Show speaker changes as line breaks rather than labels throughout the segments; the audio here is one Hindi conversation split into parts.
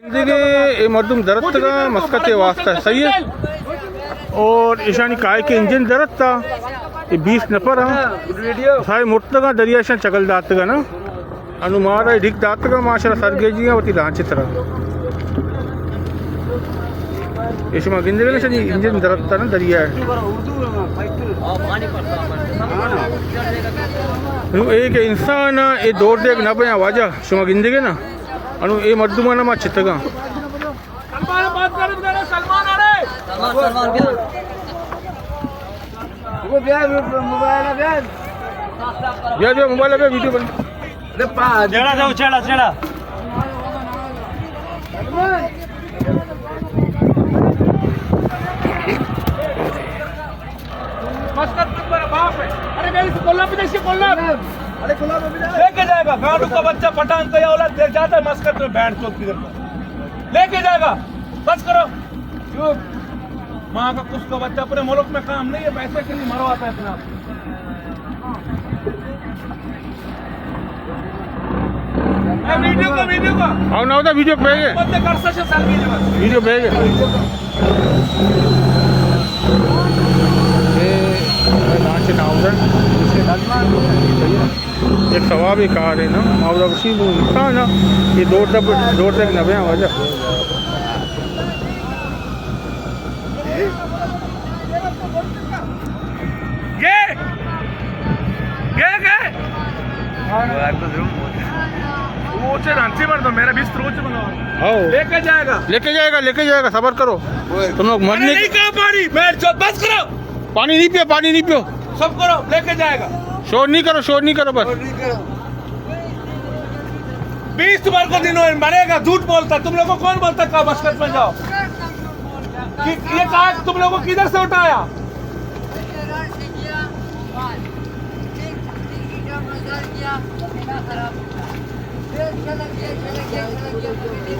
देखिए मर्दुम दरख्त का मस्कत वास्ता सही है। और ईशानी काय के इंजन दरख्त था ये 20 नफर है सारे मुर्तगा दरिया शान चकल दात का ना अनुमार है ढिक दात का माशरा सरगेजी होती लांच तरह इसमें गिंदे ना शनी इंजन दरख्त था ना दरिया है एक इंसान ये दौड़ दे ना पे आवाजा शुमा गिंदे ना अनु ये मर्दुमा ना मा चित्तगा
सलमान बात कर सलमान आ रहे वो
मोबाइल पे वीडियो बन
चला जाओ चला चला मस्कत मेरा बाप है। अरे मेरी कोल्ला पे देखिए कोल्ला अरे कोल्ला पे लेके जाएगा गांडू का बच्चा पठान का औलाद देख जाता है मस्कत में बैंड चौक किधर लेके जाएगा बस करो चुप माँ का कुछ का बच्चा पूरे मुल्क में काम नहीं है पैसे के लिए मरवाता है अपने आप वीडियो का
और ना होता वीडियो भेजे
बंदे कर सकते साल की जगह
वीडियो भेजे एक सवाब ही कार है ना मावरा उसी था ना ये दौड़ तक नबे वजह
मेरा
लेके जाएगा सबर करो तुम लोग मरने
नहीं कहा पानी बस करो
पानी नहीं पियो
सब करो लेके जाएगा
शोर नहीं करो बस
20 तुम्हारे को दिन मरेगा झूठ बोलता तुम लोगों को कौन बोलता कहा मस्कत में जाओ ये कहा तुम लोगों को किधर से उठाया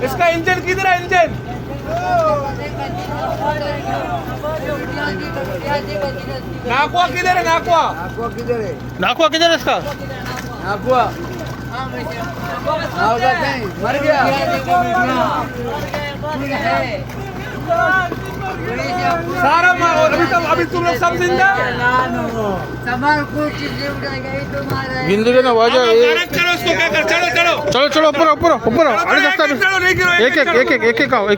इसका इंजन किधर है इंजन नाकुआ किधर है
नाकुआ किधर है इसका
मर गया
सारा अभी तुम लोग सब जिंदा
जिंदगी ना वजह
करो उसको क्या कर चलो
चलो ऊपर अरे दस्ता एक आओ
ए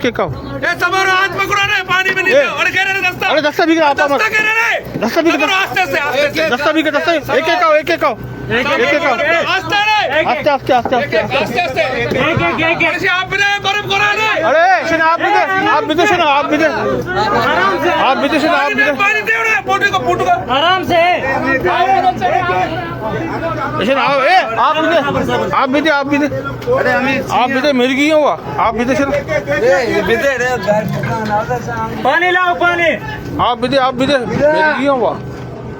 समारो हाथ पकड़ो रे पानी में नीचे और कह रहे रास्ता
अरे दस्ता भी आप मत
कह रहे
दस्ता भी
आस्ते से
एक आओ आस्ते
ऐसे आप ने बर्फ करा रहे
अरे आप भी
पानी दे रहे पोटे को
आराम से
आप भी दे
अरे
आप भी दे मिल गई हुआ आप भी दे
पानी लाओ पानी
आप भी दे मिल गई हुआ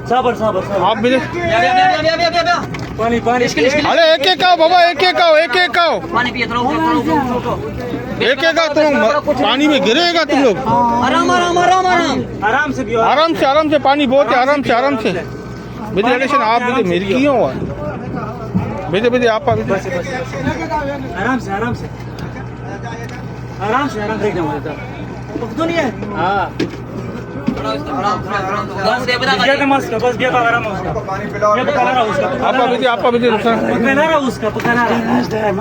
सबर
आप भी दे
पानी
अरे एक आओ बाबा एक आओ
पानी पिए थोड़ा
एक आओ तुम पानी में गिरेगा तुम लोग
आराम से पियो
आराम से पानी बहुत है आराम से विधि इलेक्शन आप विधि मेरी की हुआ विधि आप
आराम से देख जाओ तो नहीं है हाँ बस गया आराम उसका
आप विधि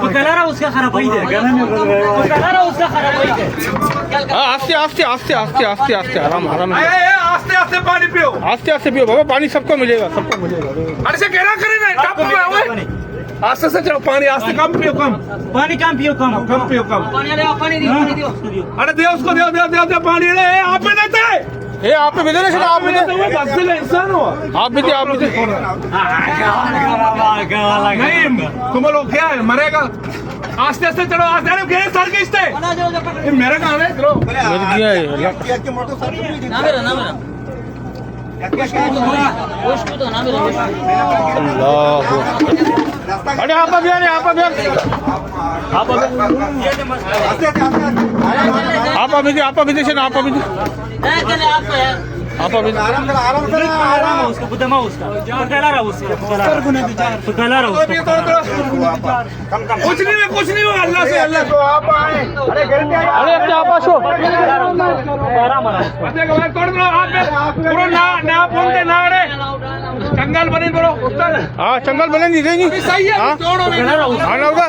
पकड़ा उसका खराब ही दे उसका खराब ही दे
आस्ते आराम
आस्ते पानी पियो
आस्ते पियो बाबा पानी सबको मिलेगा
अरे से कहना करे ना टप में हुए आस्ते से चलो पानी आस्ते कम पियो कम
पानी कम पियो कम पानी दियो
अरे दे उसको दे पानी रे आप में देते
आप भी दे आप भी दे
इंसान हो
आप भी दे
नहीं तुम लोग क्या है मरेगा आस्ते चलो आस्ते अरे गए सर के इस्ते मेरा काम है चलो
अरे आप अभी आप अभी
आराम है उसका बुद्धमा उसका पकड़ा रहा उसका पकड़ा रहा उसका
कुछ नहीं हुआ अल्लाह से अल्लाह को आप आए अरे
अरे क्या आप आशो
आराम
तोड़ दो आप पूरा ना बोलते ना रे जंगल बने बोलो उस्ताद
हाँ चंगल बने नहीं देंगी
सही है
हाँ
तोड़ो भी
हाँ ना होगा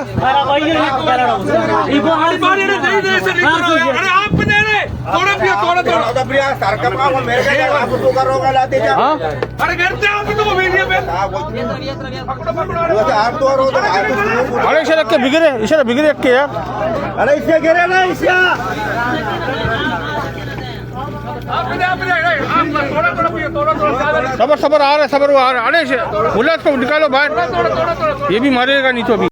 अरे आप दे रहे थोड़ा थोड़ा
हाँ
अरे करते आप तो वीडियो पे
अरे इसे रख के बिगड़े रख के यार
अरे इससे गिरे ना इससे
आप थोड़ा
सबर आ रहा है सबर वो आ रहा है अरे इसे बोला इसको निकालो बाहर ये भी मारेगा नहीं तो अभी